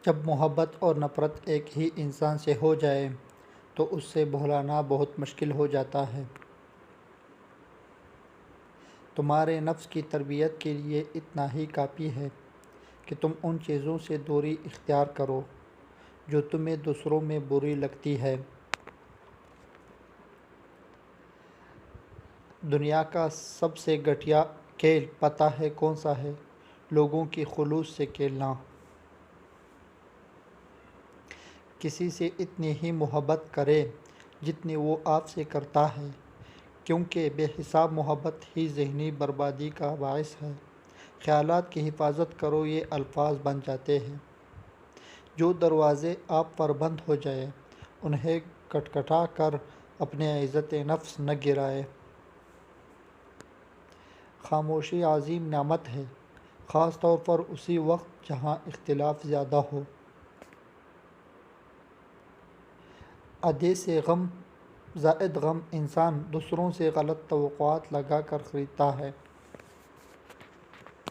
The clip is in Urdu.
جب محبت اور نفرت ایک ہی انسان سے ہو جائے تو اس سے بھلانا بہت مشکل ہو جاتا ہے۔ تمہارے نفس کی تربیت کے لیے اتنا ہی کافی ہے کہ تم ان چیزوں سے دوری اختیار کرو جو تمہیں دوسروں میں بری لگتی ہے۔ دنیا کا سب سے گھٹیا کھیل پتہ ہے کون سا ہے؟ لوگوں کی خلوص سے کھیلنا۔ کسی سے اتنی ہی محبت کریں جتنی وہ آپ سے کرتا ہے، کیونکہ بے حساب محبت ہی ذہنی بربادی کا باعث ہے۔ خیالات کی حفاظت کرو، یہ الفاظ بن جاتے ہیں۔ جو دروازے آپ پر بند ہو جائیں انہیں کھٹکھٹا کر اپنے عزت نفس نہ گرائیں۔ خاموشی عظیم نعمت ہے، خاص طور پر اسی وقت جہاں اختلاف زیادہ ہو۔ آدھے سے غم زائد غم انسان دوسروں سے غلط توقعات لگا کر خریدتا ہے۔